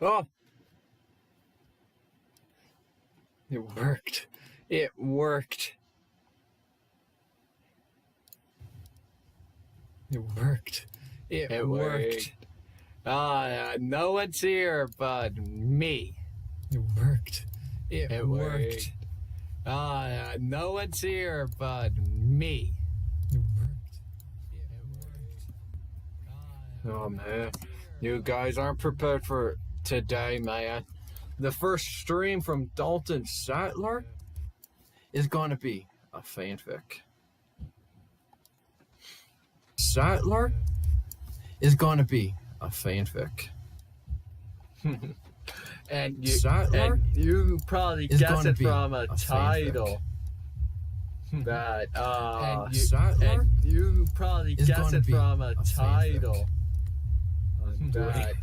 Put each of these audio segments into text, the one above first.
Oh, it worked. It worked. It worked. It worked. No one's here but me. It worked. It worked. No one's here but me. It worked. It worked. Oh man, you guys aren't prepared for today, man. The first stream from Dalton Sattler is gonna be a fanfic. Sattler is gonna be a fanfic. And you probably guess it from a title. That you probably guess it from a title. That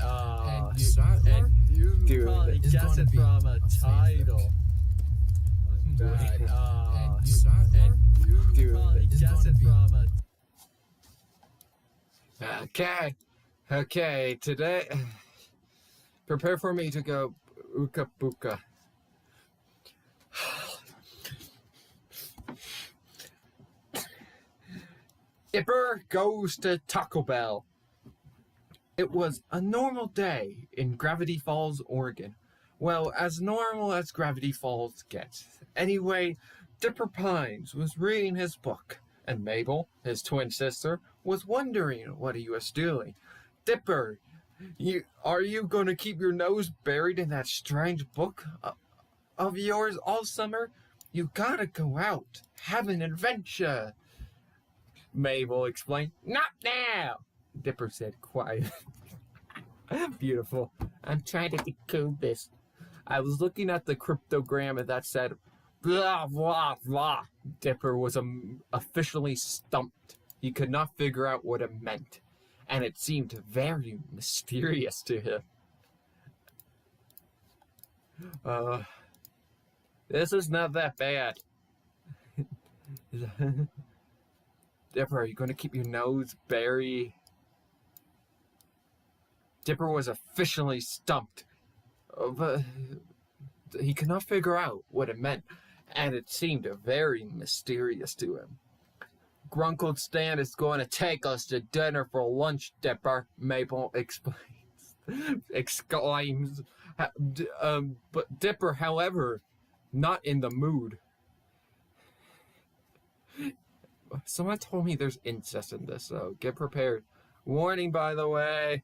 you probably guess it from a title. That you probably guess it from a. Okay, today, prepare for me to go ooka booka. Dipper goes to Taco Bell. It was a normal day in Gravity Falls, Oregon. Well, as normal as Gravity Falls gets. Anyway, Dipper Pines was reading his book, and Mabel, his twin sister, was wondering what he was doing. Dipper, are you going to keep your nose buried in that strange book of yours all summer? You gotta go out, have an adventure. Mabel explained. Not now, Dipper said quietly. Beautiful. I'm trying to decode this. I was looking at the cryptogram and that said, blah, blah, blah. Dipper was officially stumped. He could not figure out what it meant, and it seemed very mysterious to him. This is not that bad. Dipper, are you going to keep your nose buried? Dipper was officially stumped. But he could not figure out what it meant, and it seemed very mysterious to him. Grunkle Stan is going to take us to dinner for lunch, Dipper, Mabel exclaims. But Dipper, however, not in the mood. Someone told me there's incest in this, so get prepared. Warning, by the way.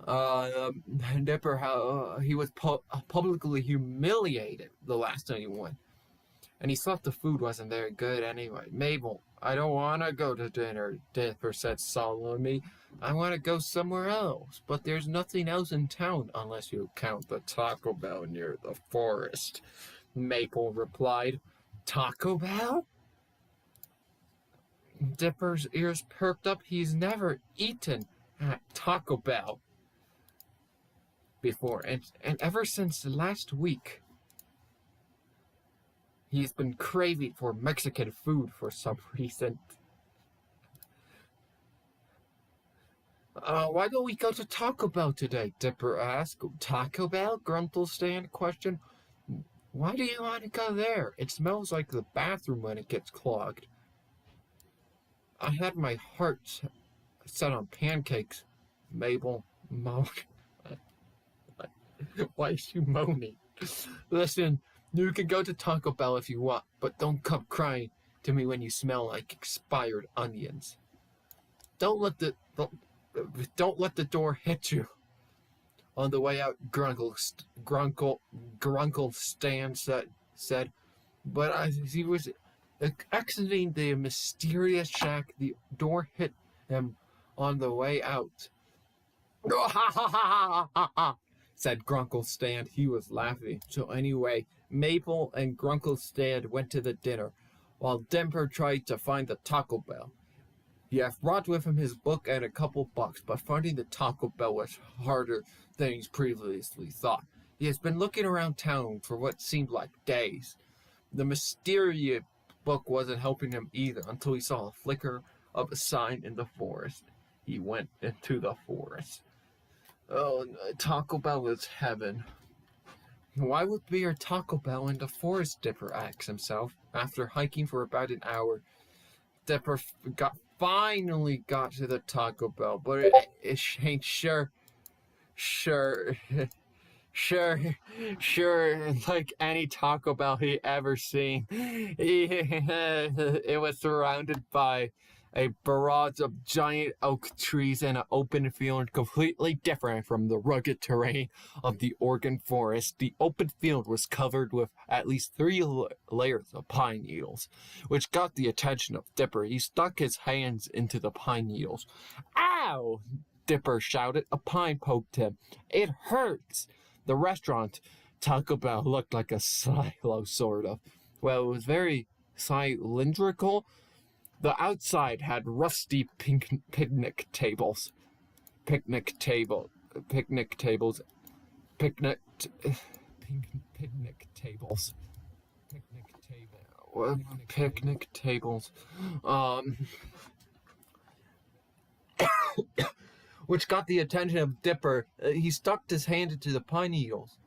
Dipper, he was publicly humiliated the last time he went. And he thought the food wasn't very good anyway. Mabel, I don't want to go to dinner, Dipper said solemnly. I want to go somewhere else, but there's nothing else in town unless you count the Taco Bell near the forest, Mabel replied. Taco Bell? Dipper's ears perked up. He's never eaten at Taco Bell before, and ever since last week, he's been craving for Mexican food for some reason. Why don't we go to Taco Bell today? Dipper asked. Taco Bell? Gruntle Stan questioned. Why do you want to go there? It smells like the bathroom when it gets clogged. I had my heart set on pancakes, Mabel moaned. Why is she moaning? Listen, you can go to Taco Bell if you want, but don't come crying to me when you smell like expired onions. Don't let the door hit you. On the way out, Grunkle Stan said, but as he was exiting the mysterious shack, the door hit him on the way out. Said Grunkle Stan. He was laughing. So anyway, Maple and Grunkle Stan went to the dinner, while Dipper tried to find the Taco Bell. He had brought with him his book and a couple bucks, but finding the Taco Bell was harder than he previously thought. He has been looking around town for what seemed like days. The mysterious book wasn't helping him either until he saw a flicker of a sign in the forest. he went into the forest. Oh, Taco Bell is heaven. Why would be a Taco Bell in the forest? Dipper asked himself. After hiking for about an hour, Dipper finally got to the Taco Bell, but it ain't sure, like any Taco Bell he ever seen. It was surrounded by a barrage of giant oak trees and an open field completely different from the rugged terrain of the Oregon forest. The open field was covered with at least 3 layers of pine needles, which got the attention of Dipper. He stuck his hands into the pine needles. Ow! Dipper shouted. A pine poked him. It hurts! The restaurant, Taco Bell, looked like a silo, sort of. Well, it was very cylindrical. The outside had rusty picnic tables. Picnic tables. Picnic tables. Which got the attention of Dipper. He stuck his hand into the pine needles.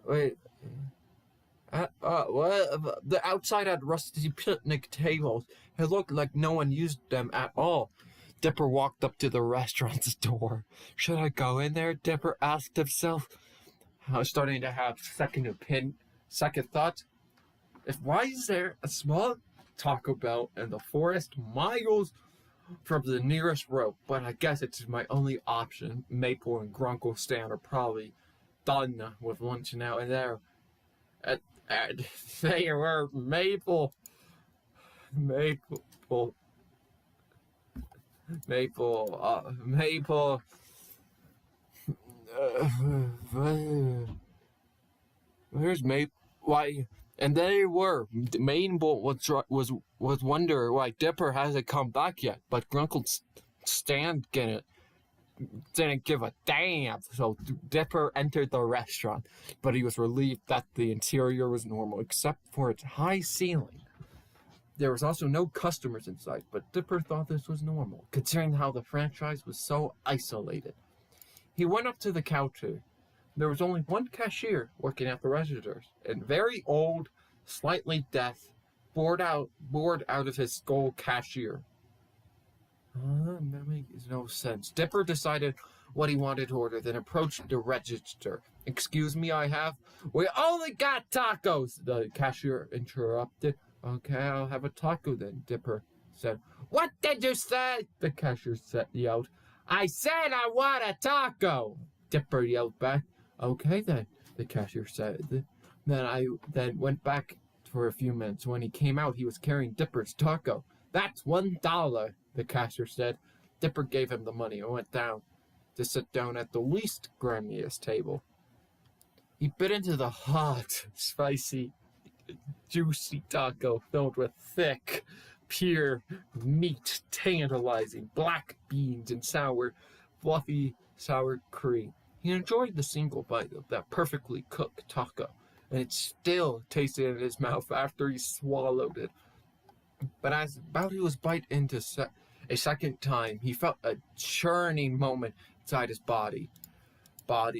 Wait. What? The outside had rusty picnic tables. It looked like no one used them at all. Dipper walked up to the restaurant's door. Should I go in there? Dipper asked himself. I was starting to have second thoughts. Why is there a small Taco Bell in the forest miles from the nearest road? But I guess it's my only option. Maple and Grunkle Stan are probably done with lunch now, and they were Maple. Where's Maple? Why? And they were. Mabel was wondering why Dipper hasn't come back yet, but Grunkle Stan didn't give a damn. So Dipper entered the restaurant, but he was relieved that the interior was normal, except for its high ceiling. There was also no customers inside, but Dipper thought this was normal, considering how the franchise was so isolated. He went up to the counter. There was only one cashier working at the registers, and very old, slightly deaf, bored out of his skull cashier. That makes no sense. Dipper decided what he wanted to order, then approached the register. Excuse me, we only got tacos, the cashier interrupted. Okay, I'll have a taco then, Dipper said. What did you say? The cashier yelled. I said I want a taco, Dipper yelled back. Okay then, the cashier said. Then went back for a few minutes. When he came out, he was carrying Dipper's taco. That's $1, the cashier said. Dipper gave him the money and went down to sit down at the least grimiest table. He bit into the hot, spicy, juicy taco filled with thick, pure meat, tantalizing black beans and fluffy sour cream. He enjoyed the single bite of that perfectly cooked taco, and it still tasted in his mouth after he swallowed it. But as about he was bite into a second time, he felt a churning moment inside his body. Oh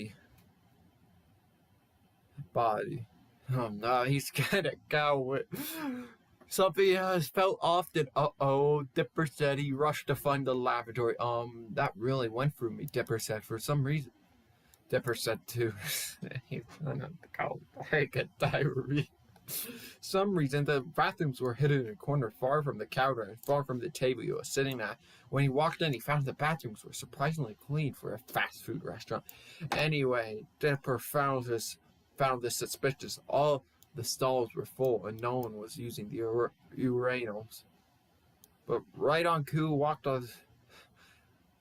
no, he's gonna go. Something has felt often. Dipper said. He rushed to find the lavatory. That really went through me, Dipper said. For some reason. Dipper said too. He's gonna go take a diarrhea. Some reason, the bathrooms were hidden in a corner far from the counter and far from the table he was sitting at. When he walked in, he found the bathrooms were surprisingly clean for a fast food restaurant. Anyway, Dipper found this suspicious. All the stalls were full and no one was using the urinals. But right on cue,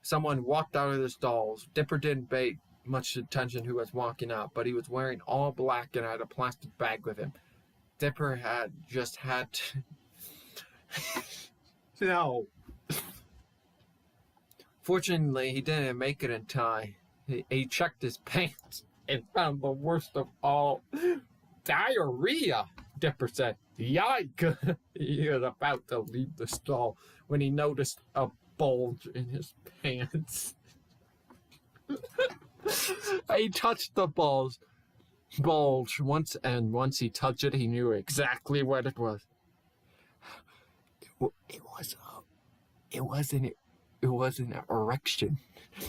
someone walked out of the stalls. Dipper didn't pay much attention who was walking out, but he was wearing all black and had a plastic bag with him. Dipper had no. Fortunately, he didn't make it in time. He checked his pants and found the worst of all. Diarrhea, Dipper said. Yike! He was about to leave the stall when he noticed a bulge in his pants. He touched the bulge once, and once he touched it, he knew exactly what it was. It was an erection.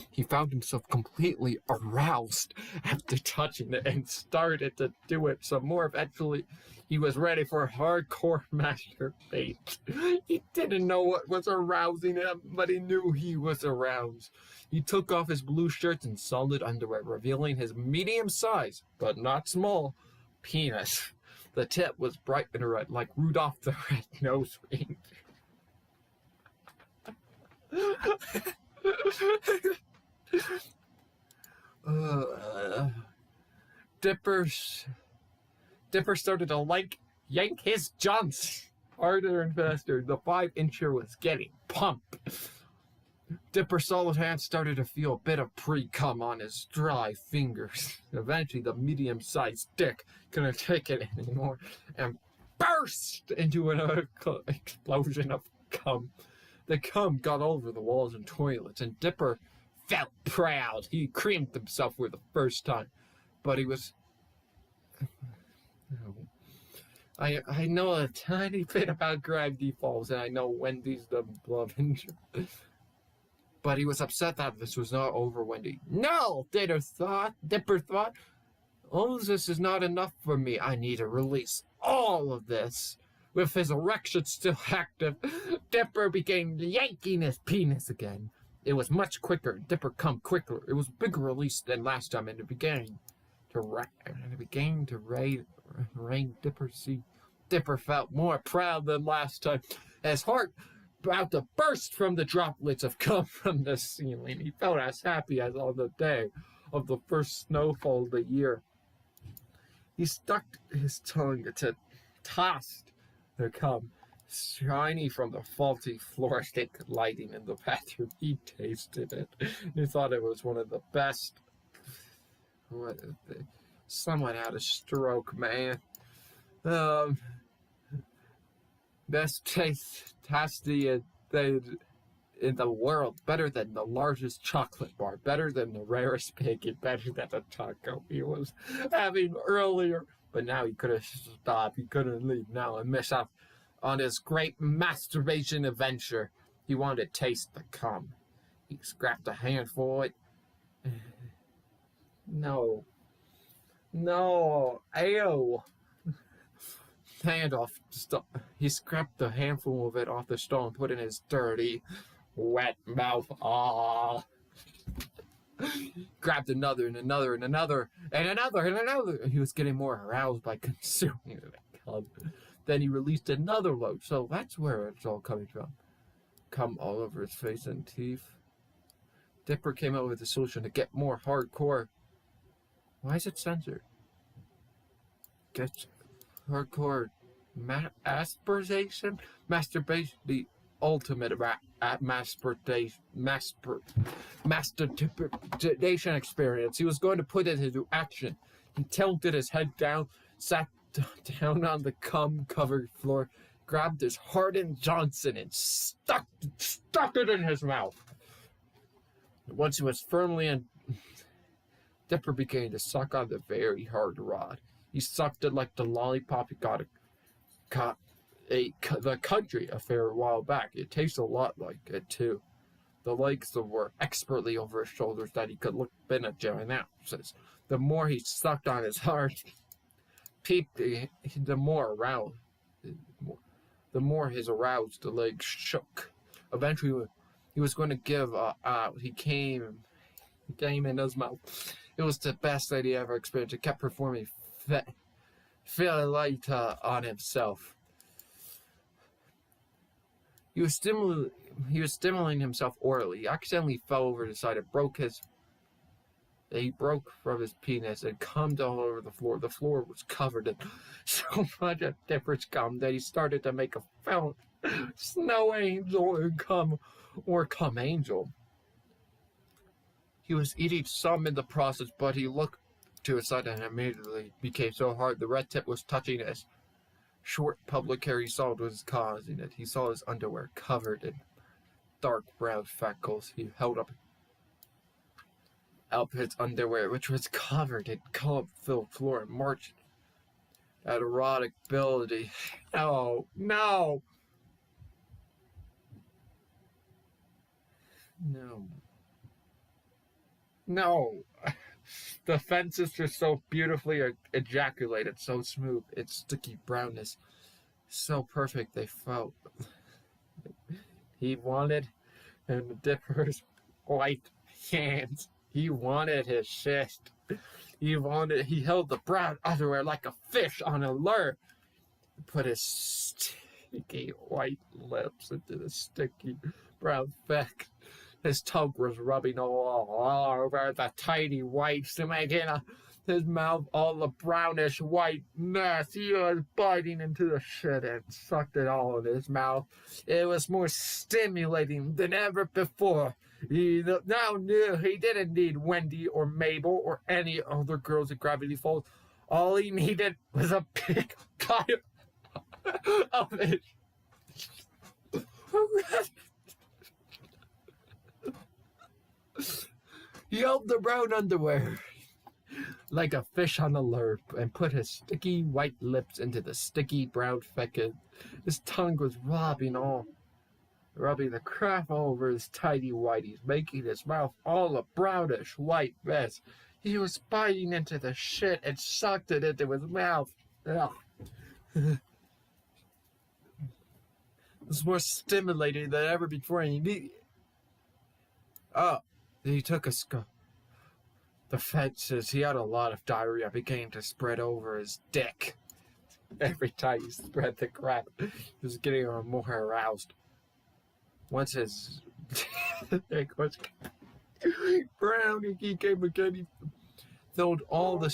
He found himself completely aroused after touching it and started to do it some more. Eventually, he was ready for hardcore masturbate. He didn't know what was arousing him, but he knew he was aroused. He took off his blue shirt and solid underwear, revealing his medium-sized, but not small, penis. The tip was bright and red, like Rudolph the Red-Nosed Reindeer. Dipper started to yank his Johnson harder and faster. The 5-incher was getting pumped. Dipper's solid hand started to feel a bit of pre-cum on his dry fingers. Eventually, the medium-sized dick couldn't take it anymore and burst into an explosion of cum. The cum got over the walls and toilets, and Dipper felt proud. He creamed himself for the first time, but he was... I know a tiny bit about Gravity Falls, and I know Wendy's the love interest. But he was upset that this was not over Wendy. No, Dipper thought, all of this is not enough for me. I need to release all of this. With his erection still active, Dipper began yanking his penis again. It was much quicker. Dipper come quicker. It was a bigger release than last time, and it began to rain Dipper. See, Dipper felt more proud than last time. His heart about to burst from the droplets of cum from the ceiling. He felt as happy as on the day of the first snowfall of the year. He stuck his tongue to tossed the cum, shiny from the faulty fluorescent lighting in the bathroom. He tasted it. He thought it was one of the best. Someone had a stroke, man. Best tasty in the world. Better than the largest chocolate bar. Better than the rarest bacon. Better than the taco he was having earlier. But now he couldn't stop. He couldn't leave now and miss out on his great masturbation adventure. He wanted to taste the cum. He scrapped a handful of it. No. Ew. Hand off. He scrapped a handful of it off the stone and put it in his dirty, wet mouth. Ah. Grabbed another and another and another and another and another. He was getting more aroused by consuming the cum. Then he released another load. So that's where it's all coming from. Cum all over his face and teeth. Dipper came up with a solution to get more hardcore. Why is it censored? Get hardcore masturbation? Masturbation, the ultimate masturbation experience. He was going to put it into action. He tilted his head down, sat down on the cum-covered floor, grabbed his hardened Johnson and stuck it in his mouth. Once he was firmly in, Dipper began to suck on the very hard rod. He sucked it like the lollipop he got the country affair a while back. It tastes a lot like it too. The legs were expertly over his shoulders that he could look in at Jerry now. Says the more he sucked on his hard peep, the more his aroused the legs shook. Eventually, he was going to give out. He came in his mouth. It was the best that he ever experienced. He kept performing, feeling light on himself. He was stimulating himself orally. He accidentally fell over the side and he broke from his penis and cummed all over the floor. The floor was covered in so much of Dipper's cum that he started to make a fountain. Snow angel and cum angel. He was eating some in the process, but he looked to his side and immediately became so hard the red tip was touching his short public hair. He saw what was causing it. He saw his underwear covered in dark brown freckles. He held up his underwear, which was covered in color-filled floor, and marched at erotic ability. No, no, no, no. The fences were so beautifully ejaculated, so smooth, its sticky brownness, so perfect they felt. He wanted him to dip his white hands. He wanted his shit. He held the brown underwear like a fish on a lure. He put his sticky white lips into the sticky brown feck. His tongue was rubbing all over the tiny whites to make his mouth all the brownish white mess. He was biting into the shit and sucked it all in his mouth. It was more stimulating than ever before. He now knew he didn't need Wendy or Mabel or any other girls at Gravity Falls. All he needed was a big pile of it. He held the brown underwear like a fish on a lure and put his sticky white lips into the sticky brown feckers. His tongue was rubbing the crap all over his tiny whities, making his mouth all a brownish white mess. He was biting into the shit and sucked it into his mouth. Ugh. It was more stimulating than ever before. He took a the fences. He had a lot of diarrhea beginning to spread over his dick. Every time he spread the crap, he was getting more aroused. Once his dick was brown, he came again. He filled all the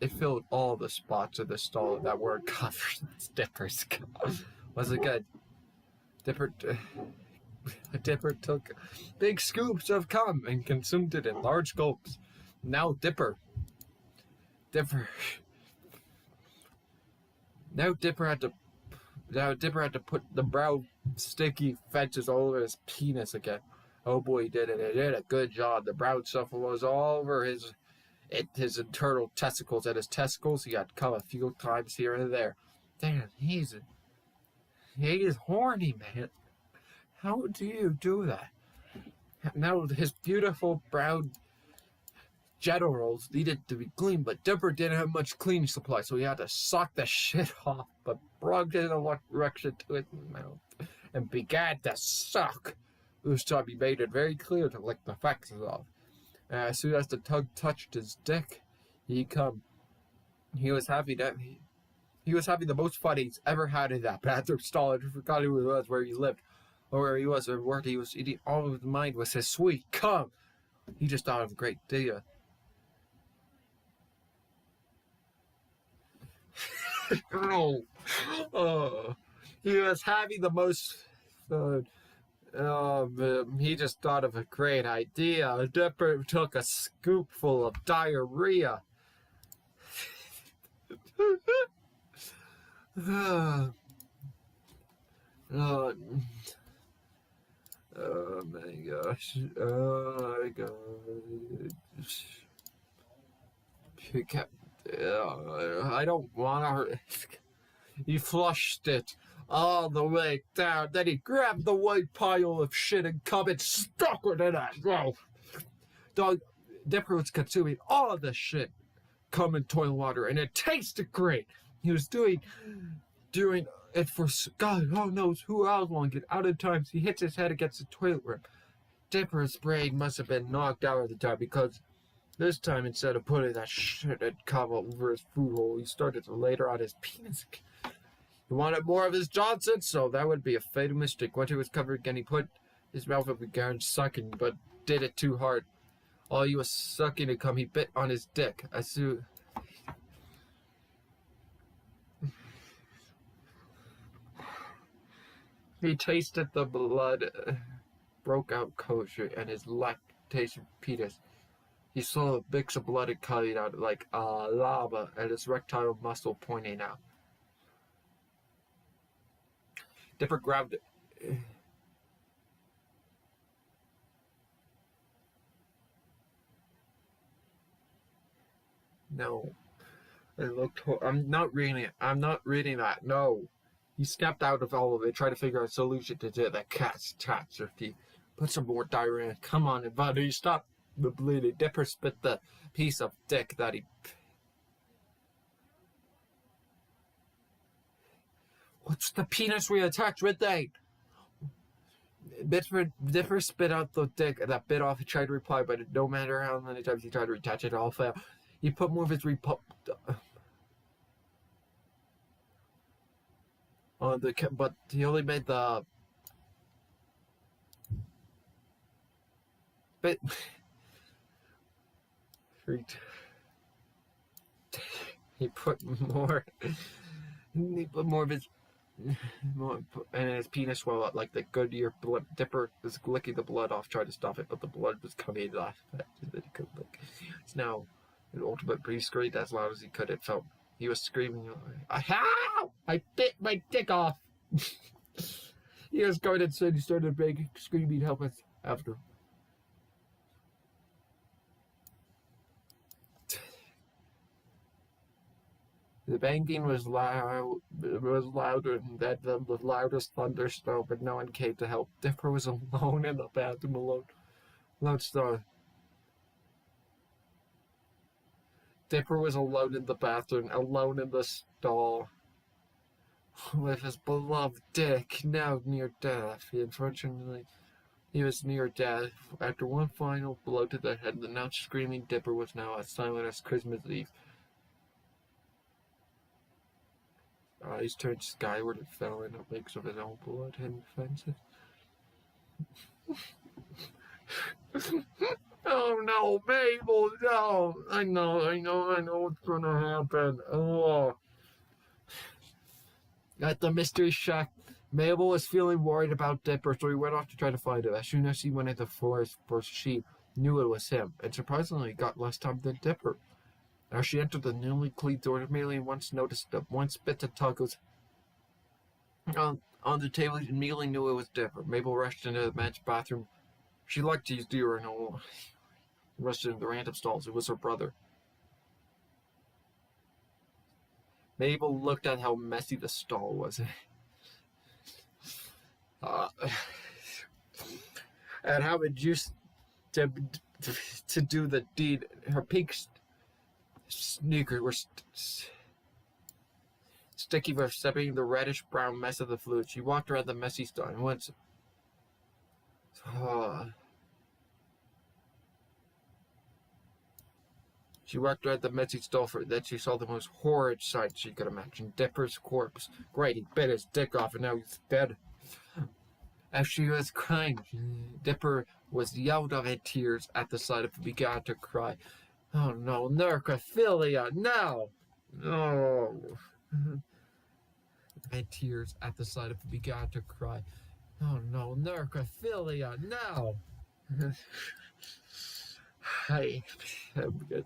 It filled all the spots of the stall that were covered with Dipper's cum. Was it good? Dipper took big scoops of cum and consumed it in large gulps. Now Dipper had to put the brown sticky fences all over his penis again. Oh boy, he did it. He did a good job. The brown stuff was all over his internal testicles. And his testicles, he had come a few times here and there. Damn, he's horny, man. How do you do that? Now his beautiful brown genitals needed to be cleaned, but Dipper didn't have much cleaning supply, so he had to suck the shit off, but brought it in a direction to his mouth and began to suck. This time he made it very clear to lick the fexes off. As soon as the tongue touched his dick, he come. He was having the most fun he's ever had in that bathroom stall, and he forgot who he was, where he lived, or where he was, or what he was eating. All of his mind was his sweet cum. He just thought of a great idea. He was having the most fun. He just thought of a great idea. Dipper took a scoopful of diarrhea. Oh my gosh. Oh my gosh. I don't want to. He flushed it all the way down. Then he grabbed the white pile of shit and cum and stuck it in his mouth. Dipper was consuming all of the shit, cum and toilet water, and it tasted great. He was doing it for God knows who else wanted to get out of times. He hits his head against the toilet rim. Dipper's brain must have been knocked out at the time, because this time, instead of putting that shit and cum over his food hole, he started to later on his penis. He wanted more of his Johnson, so that would be a fatal mistake. Once he was covered again, he put his mouth up and began sucking, but did it too hard. While he was sucking to cum, he bit on his dick. He tasted the blood, broke out kosher, and his lactation penis. He saw a mix of blood coming out like lava, and his erectile muscle pointing out. Dipper grabbed No. It looked. I'm not reading it. I'm not reading that. No. He stepped out of all of it, tried to figure out a solution to the catastrophe. Put some more diarrhea in. Come on, buddy, stop the bleeding. Dipper spit the piece of dick that he. What's the penis reattached with that? Dipper spit out the dick that bit off. He tried to reply, but no matter how many times he tried to reattach it, all failed. He put more of his on but he only made the bit. He put more. He put more of his. And his penis swelled up like the Goodyear blood. Dipper was licking the blood off, trying to stop it, but the blood was coming off that he couldn't lick. It's now an ultimate, but he screamed as loud as he could. It felt he was screaming, "How! I bit my dick off!" He was going inside. He started begging, screaming, helpless after. The banging was loud. It was louder than the loudest thunderstorm, but no one came to help. Dipper was alone in the bathroom, alone. Dipper was alone in the bathroom, alone in the stall, with his beloved dick, now near death. Unfortunately, he was near death. After one final blow to the head, the now screaming Dipper was now as silent as Christmas Eve. Eyes turned skyward and fell in the wakes of his own blood and fences. Oh no, Mabel, no! I know what's gonna happen. Oh. At the mystery shack, Mabel was feeling worried about Dipper, so he went off to try to find him. As soon as he went into the forest, she knew it was him, and surprisingly got less time than Dipper. As she entered the newly cleaned door, Amelia once noticed that one bit of tacos on the table. She immediately knew it was Dipper. Mabel rushed into the men's bathroom. She liked to use the urinal. Rushed into the random stalls. It was her brother. Mabel looked at how messy the stall was. And how it used to do the deed. Her pink sneakers were sticky with separating the reddish-brown mess of the fluid. She walked around the messy stall and once. She walked around the messy stall for then she saw the most horrid sight she could imagine. Dipper's corpse. Great, he bit his dick off and now he's dead. As she was crying, Dipper was yelled of in tears at the sight of it, began to cry. Oh no, necrophilia, no! No! And tears at the sight of it, began to cry. Oh no, necrophilia, no! I'm good.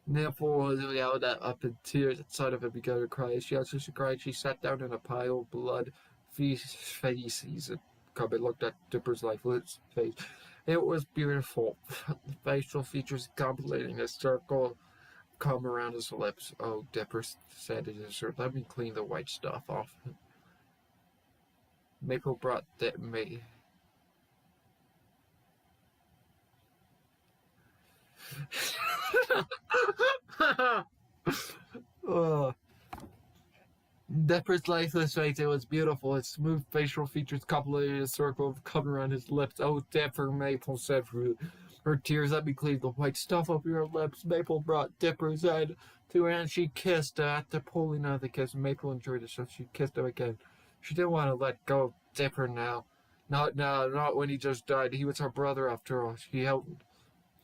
Nipple was yelled at up in tears at sight of it, began to cry. She cried. She sat down in a pile of blood. Feces. Cubby looked at Dipper's lifeless face. It was beautiful. The facial features completing a circle come around his lips. Oh, Dipper said to his shirt, let me clean the white stuff off. Maple brought me. Dipper's lifeless face, it was beautiful. His smooth facial features completed a circle of cover around his lips. Oh, Dipper, Maple said through her tears, let me clean the white stuff off your lips. Maple brought Dipper's head to her and she kissed after pulling out the kiss. Maple enjoyed it, so she kissed him again. She didn't want to let go of Dipper now. Not now, not when he just died. He was her brother after all. She held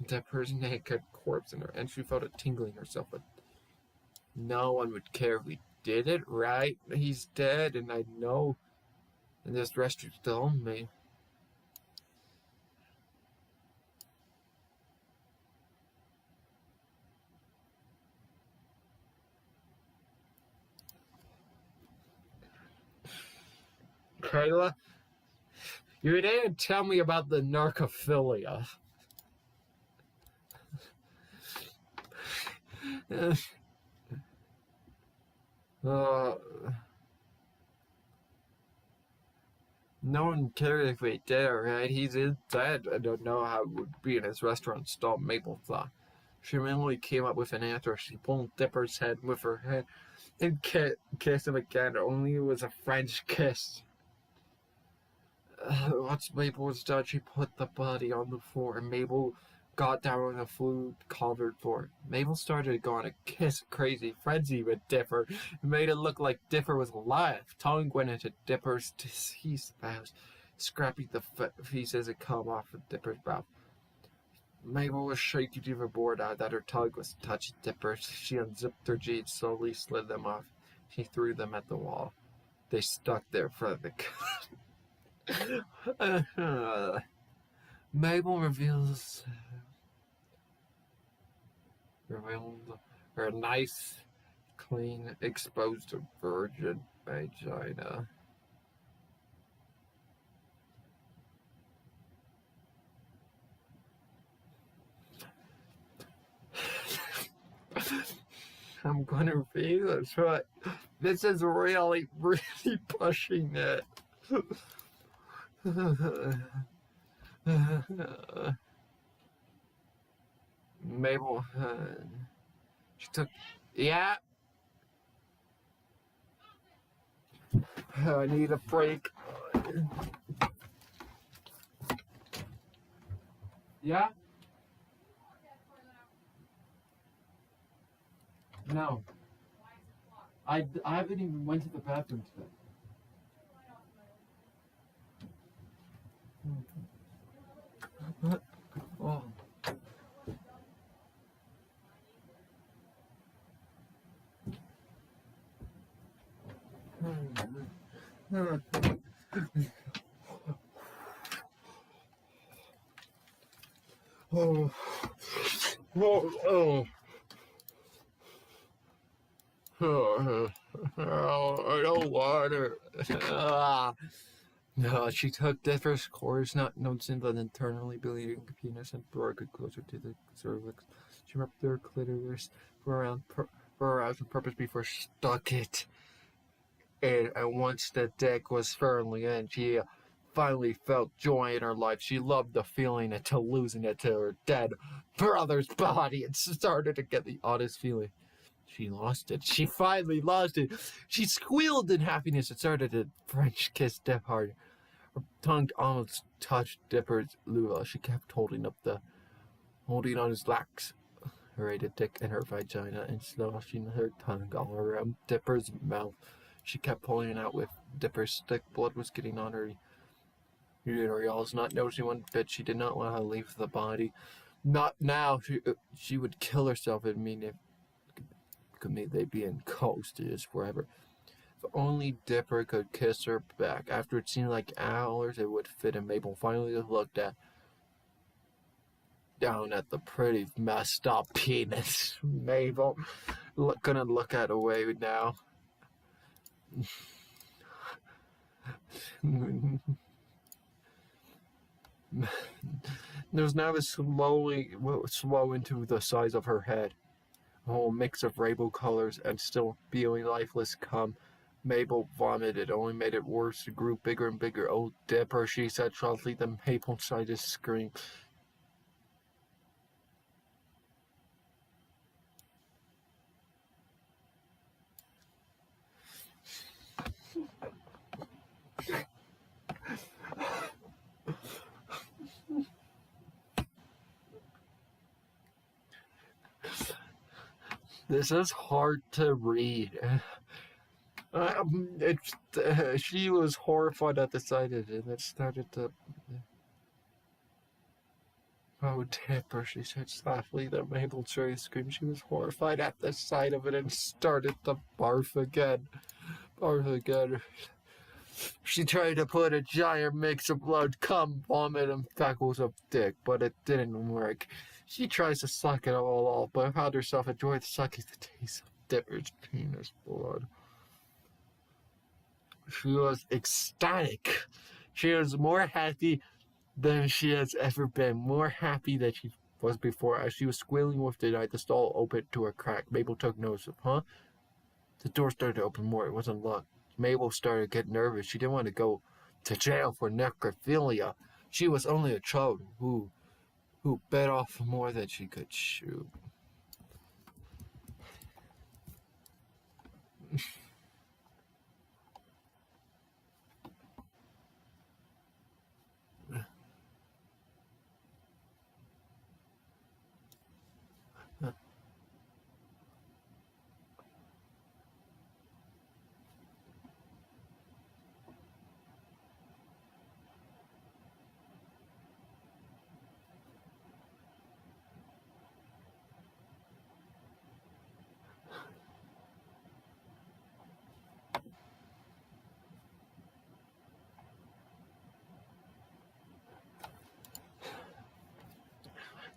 Dipper's naked corpse in her, and she felt it tingling herself. But no one would care if we did it, right? He's dead, and I know. And this rest is still on me. Kayla, you didn't tell me about the narcophilia. uh, no one cared if he did, right? He's dead. I don't know how it would be in his restaurant stall, Mabel thought. She immediately came up with an answer. She pulled Dipper's head with her hand and kissed him again, only it was a French kiss. Once Mabel was done, she put the body on the floor, and Mabel got down on the food-covered floor. Mabel started to go on a kiss-crazy frenzy with Dipper. It made it look like Dipper was alive. Tongue went into Dipper's deceased mouth, scraping the pieces that come off of Dipper's mouth. Mabel was shaking even more now that her tongue was touching Dipper's. She unzipped her jeans, slowly slid them off. She threw them at the wall. They stuck there for the Mabel reveals her nice, clean, exposed virgin vagina. I'm gonna read this, but this is really, really pushing it. Mabel, she took, yeah. I need a break. Yeah? No. I haven't even went to the bathroom today. Oh. Oh. Oh. Oh. I don't want her. No, she took Dipper's course, not noticing the internally bleeding penis and brought it closer to the cervix. She rubbed her clitoris for arousing purpose before she stuck it in, and once the dick was firmly in, she finally felt joy in her life. She loved the feeling until losing it to her dead brother's body and started to get the oddest feeling. She lost it. She finally lost it. She squealed in happiness and started to French kiss Dip hard. Her tongue almost touched Dipper's lula. She kept holding on his lax, rated dick in her vagina and sloshing her tongue all around Dipper's mouth. She kept pulling it out with Dipper's stick. Blood was getting on her uterals. Not noticing one bit, she did not want to leave the body. Not now. She would kill herself and mean if they'd be in coasties forever. If only Dipper could kiss her back. After it seemed like hours, it would fit, and Mabel finally looked down at the pretty messed up penis. Mabel gonna look at away now. There's now a slow into the size of her head. A whole mix of rainbow colors and still feeling lifeless cum. Mabel vomited, only made it worse. It grew bigger and bigger. Oh, Dipper, she said softly. Then Mabel tried to scream. This is hard to read. She was horrified at the sight of it, and it started to... Oh, Dipper, she said softly. Then Mabel tried to scream. She was horrified at the sight of it and started to barf again. She tried to put a giant mix of blood, cum, vomit, and freckles of dick, but it didn't work. She tries to suck it all off, but found herself enjoying sucking the taste of Dipper's penis blood. She was ecstatic. She was more happy than she has ever been. More happy than she's was before. As she was squealing with delight, the stall opened to a crack. Mabel took notice of, huh? The door started to open more. It wasn't locked. Mabel started to get nervous. She didn't want to go to jail for necrophilia. She was only a child who bit off more than she could chew.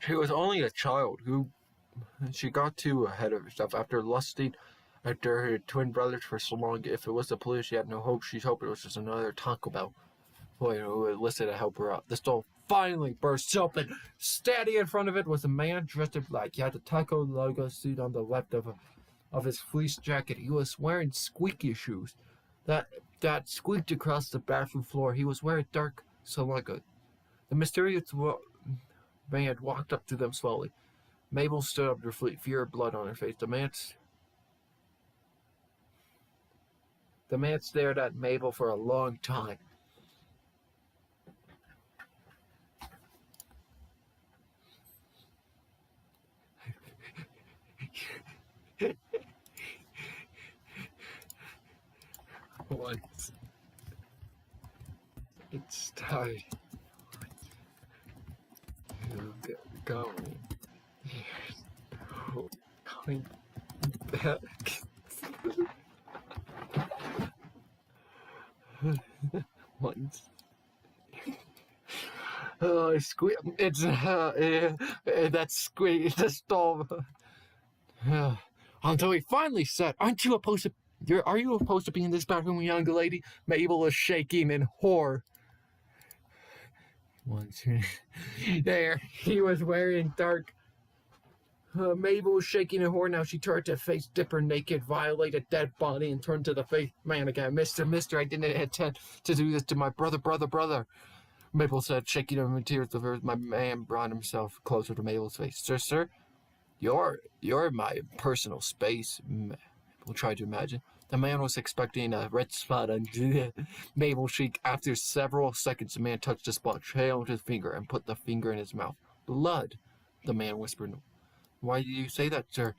She was only a child who she got too ahead of herself after lusting after her twin brothers for so long. If it was the police, she had no hope. She hoped it was just another Taco Bell boy who would listen to help her out. The stall finally burst open. Standing in front of it was a man dressed in black. He had the Taco logo suit on the left of his fleece jacket. He was wearing squeaky shoes that squeaked across the bathroom floor. He was wearing dark silica. The mysterious man walked up to them slowly. Mabel stood up to her feet, fear of blood on her face. The man stared at Mabel for a long time. Once it's time to get going. Here's going back. Once. Squeak. It's that's squeak. The stall. Until he finally said, "Aren't you supposed to? Are you supposed to be in this bathroom, young lady?" Mabel was shaking in horror. Once there, he was wearing dark. Mabel was shaking in horror. Now she turned to face Dipper naked, violate a dead body, and turned to the face man again. Mister, I didn't intend to do this to my brother. Mabel said, shaking in tears of hers. My man brought himself closer to Mabel's face. Sir, you're my personal space. Mabel tried to imagine. The man was expecting a red spot on Mabel's cheek. After several seconds, the man touched the spot, trailed his finger, and put the finger in his mouth. Blood, the man whispered. Why do you say that, sir?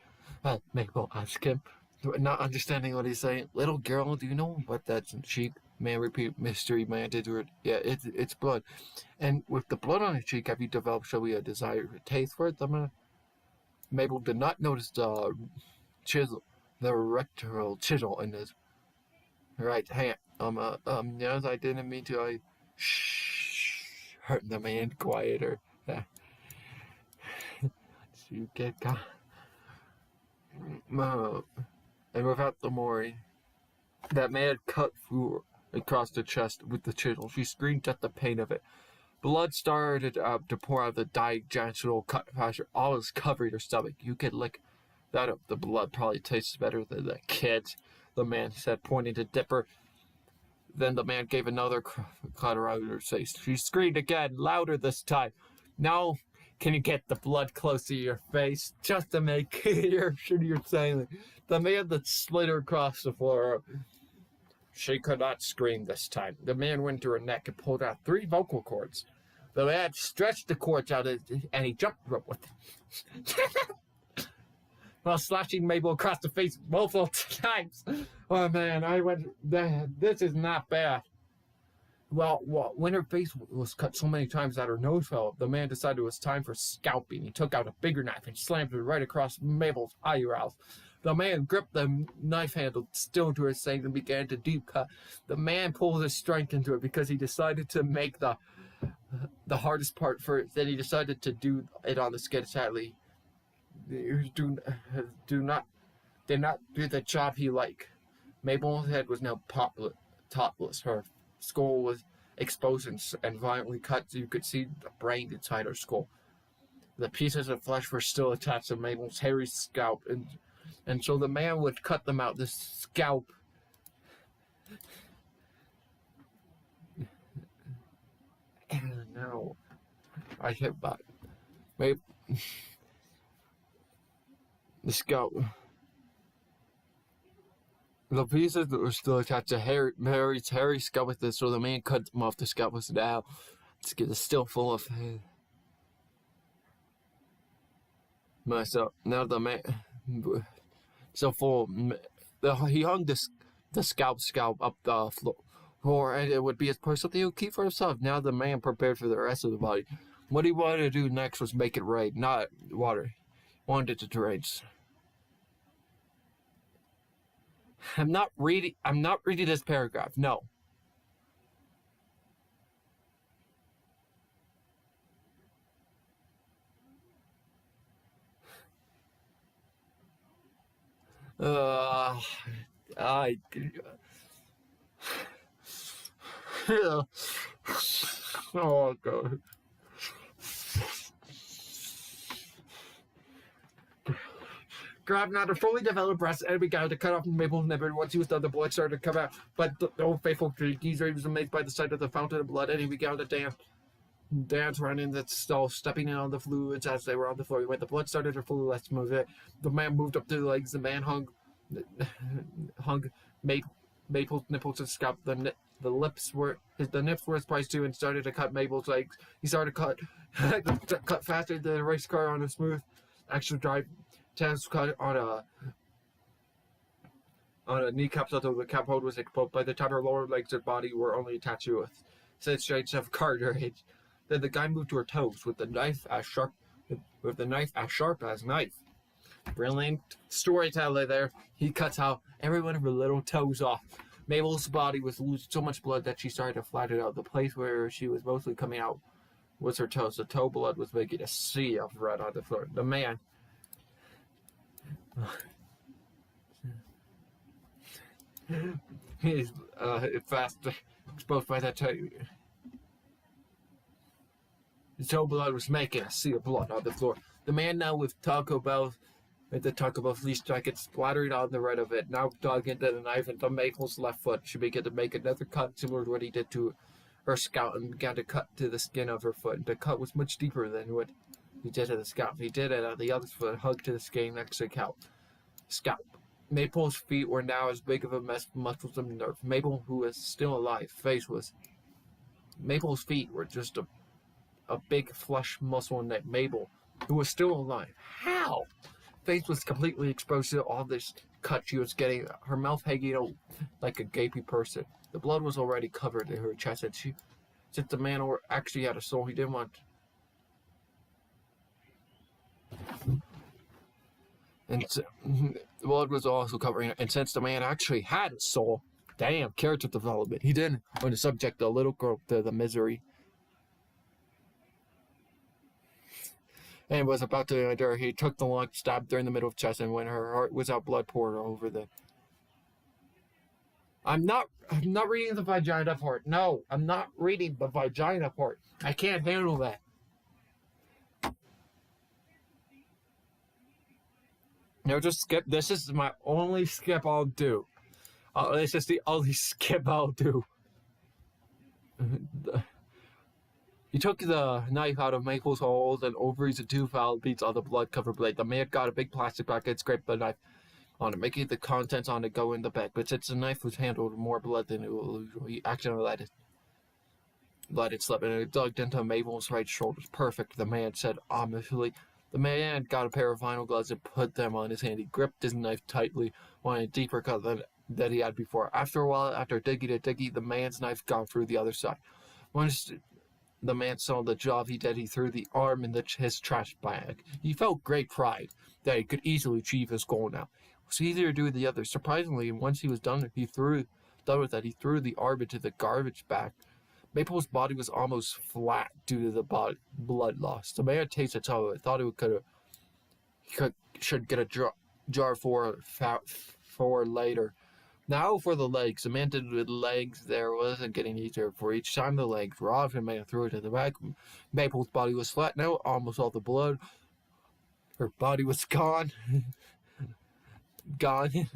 Mabel asked him, not understanding what he's saying. Little girl, do you know what that's in cheek? Man repeated. Mystery man did it. Yeah, it's blood. And with the blood on his cheek, have you developed, shall we, a desire to taste for it? Mabel did not notice the chisel, the rectal chisel in his right hand. Yes, I didn't mean to. Shh. Hurt the man quieter. You get got. And without the worry, that man cut through across the chest with the chisel. She screamed at the pain of it. Blood started to pour out of the digestional cut faster. Always covered her stomach. You could lick that up. The blood probably tastes better than the kids, the man said, pointing to Dipper. Then the man gave another cut around her face. She screamed again, louder this time. Now, can you get the blood close to your face? Just to make sure you're saying it. The man that slid her across the floor. She could not scream this time. The man went to her neck and pulled out 3 vocal cords. The man stretched the cords out and he jumped rope with them. While slashing Mabel across the face multiple times. Oh man, this is not bad. Well, when her face was cut so many times that her nose fell off, the man decided it was time for scalping. He took out a bigger knife and slammed it right across Mabel's eyebrows. The man gripped the knife handle still into his face and began to deep cut. The man pulled his strength into it because he decided to make the hardest part first. Then he decided to do it on the skin. Sadly, did not do the job he liked. Mabel's head was now topless. Her skull was exposed and violently cut, so you could see the brain inside her skull. The pieces of flesh were still attached to Mabel's hairy scalp, and so the man would cut them out. The scalp. No, I hit back. Maybe the scalp. The pieces that were still attached to Mary's hairy scalp with this, so the man cut them off. The scalp was now still full of myself. Now the man so full. He hung the scalp up the floor, and it would be his personal thing he would keep for himself. Now the man prepared for the rest of the body. What he wanted to do next was make it rain, not water. He wanted it to rain. I'm not reading this paragraph. No. I oh god. Grabbed not a fully developed breast and began to cut off Mabel's nipple. Once he was done, the blood started to come out. But the old faithful geezer was amazed by the sight of the fountain of blood, and he began to dance around in the stall, stepping in on the fluids as they were on the floor. When the blood started to flow, let's move it. The man moved up to the legs. The man hung Mabel's nipples to scalp. The nips were his price too, and started to cut Mabel's legs. He started to cut faster than a race car on a smooth extra drive. Test cut on a kneecap, so the cap hold was exposed. By the time her lower legs and body were only attached to a thin straight of cartilage. Then the guy moved to her toes with the knife as sharp as knife. Brilliant storyteller there. He cuts out every one of her little toes off. Mabel's body was losing so much blood that she started to flatten out. The place where she was mostly coming out was her toes. The toe blood was making a sea of red on the floor. The man he's fast exposed by that toe. The toe blood was making a sea of blood on the floor. The man now with the Taco Bell fleece jacket splattering on the red of it, now dug into the knife into Mabel's left foot. She began to make another cut similar to what he did to her scalp, and began to cut to the skin of her foot. The cut was much deeper than what he did to the scalp. He did it on the other foot, hugged to the skin next to the scalp. Mabel's feet were now as big of a mess of muscles and nerve. Mabel, who was still alive, Mabel's feet were just a big flesh muscle neck. Mabel, who was still alive. How? Face was completely exposed to all this cut she was getting, her mouth hanging out like a gaping person. The blood was already covered in her chest, and since the man actually had a soul, he didn't want. And the blood was also covering it, and since the man actually had a soul, damn, character development, he didn't want to subject the little girl to the misery. And was about to endure. He took the long stab in the middle of the chest, and when her heart was out, blood poured over the. I'm not reading the vagina part. No, I'm not reading the vagina part. I can't handle that. No, just skip. This is my only skip I'll do. This is the only skip I'll do. He took the knife out of Mabel's holes and ovaries and two foul beats on the blood-covered blade. The man got a big plastic bag and scraped the knife on it, making the contents on it go in the bag. But since the knife was handled with more blood than usual, he accidentally let it slip, and it dug into Mabel's right shoulder. Perfect, the man said ominously. The man got a pair of vinyl gloves and put them on his hand. He gripped his knife tightly, wanting a deeper cut than he had before. After a while, after digging, the man's knife got through the other side. Once the man saw the job he did, he threw the arm in his trash bag. He felt great pride that he could easily achieve his goal now. It was easier to do the other. Surprisingly, once he was done with that, he threw the arm into the garbage bag. Maple's body was almost flat due to the blood loss. The man tasted some of it, thought should get a jar for later. Now for the legs. The man did with the legs there wasn't getting easier. For each time the legs were off, the man threw it to the back. Maple's body was flat now, almost all the blood. Her body was gone. Gone.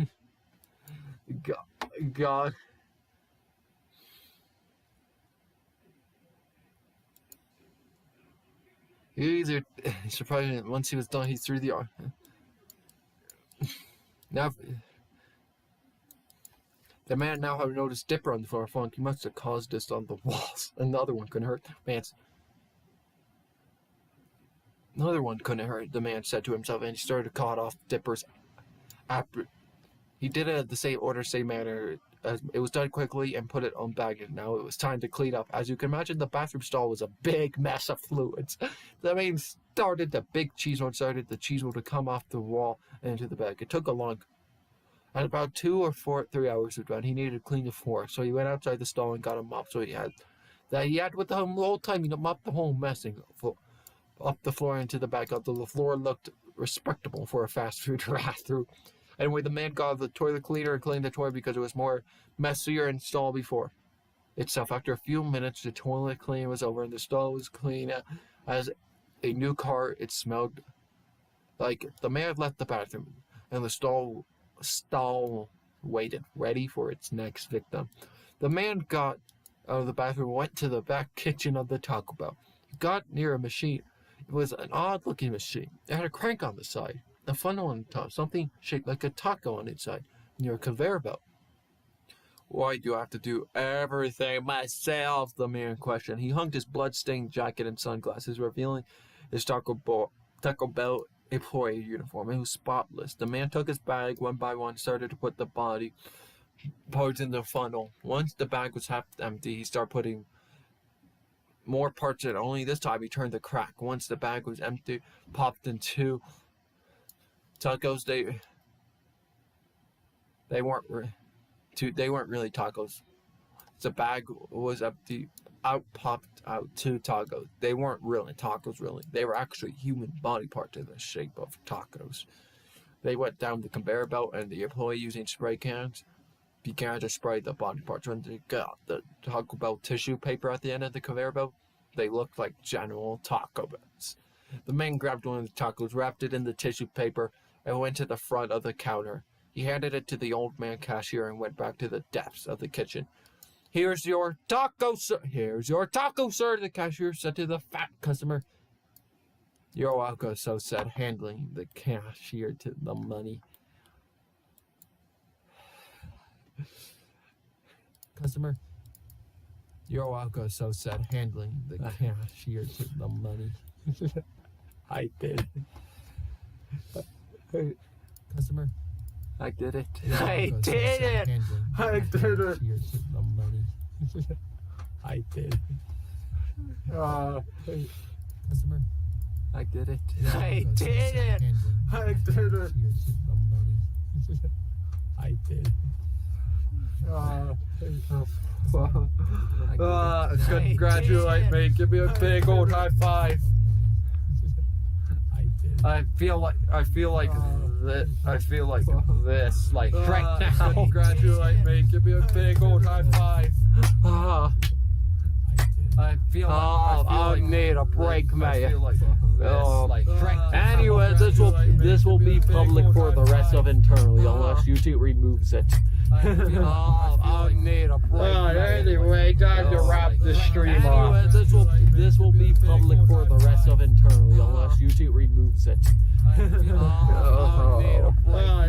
Gone. Surprisingly, once he was done, he threw the arm. Now, the man now had noticed Dipper on the floor. He must have caused this on the walls. Another one couldn't hurt. Another one couldn't hurt, the man said to himself, and he started to cut off Dipper's He did it at the same order, same manner. As it was done quickly and put it on baggage. Now it was time to clean up. As you can imagine, the bathroom stall was a big mess of fluids. The man started the big cheese roll, started the cheese roll to come off the wall and into the bag. It took a long. At about 3 hours were done, he needed to clean the floor. So he went outside the stall and got a mop. So he had with the whole time he mopped the whole messing up the floor into the bag. The floor looked respectable for a fast food bathroom. Anyway, the man got the toilet cleaner and cleaned the toilet because it was more messier in the stall before itself. After a few minutes, the toilet cleaning was over and the stall was clean as a new car. It smelled like the man had left the bathroom and the stall waited, ready for its next victim. The man got out of the bathroom and went to the back kitchen of the Taco Bell. He got near a machine. It was an odd-looking machine. It had a crank on the side, a funnel on top, something shaped like a taco on its side, near a conveyor belt. Why do I have to do everything myself? The man questioned. He hung his blood-stained jacket and sunglasses, revealing his Taco Bell employee uniform. It was spotless. The man took his bag one by one, started to put the body parts in the funnel. Once the bag was half empty, he started putting more parts in. Only this time he turned the crack. Once the bag was empty, popped in two tacos. They weren't really tacos. The bag was empty. Out popped out 2 tacos. They weren't really tacos, really. They were actually human body parts in the shape of tacos. They went down the conveyor belt, and the employee, using spray cans, began to spray the body parts. When they got the Taco Bell tissue paper at the end of the conveyor belt, they looked like general taco bells. The man grabbed one of the tacos, wrapped it in the tissue paper, and went to the front of the counter. He handed it to the old man cashier and went back to the depths of the kitchen. "Here's your taco, sir. Here's your taco, sir," the cashier said to the fat customer. "You're welcome," so said, handling the cashier to the money. Customer. "You're welcome," so said, handling the cashier to the money. I did. Customer. I did it. I did it. I did it. I did. Customer. I did it. I did it. I did it. I did. Congratulate me. Give me a big old high five. I feel like this, like right now. Congratulate me. Give me a big old high five. I need a break, man. Anyway, this will be public for the rest of internally, unless YouTube removes it. I need a break. Anyway, time to wrap the stream off. This will be public for the rest of internally, unless YouTube removes it.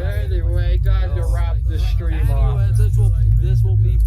Anyway, time to wrap the stream off. This will be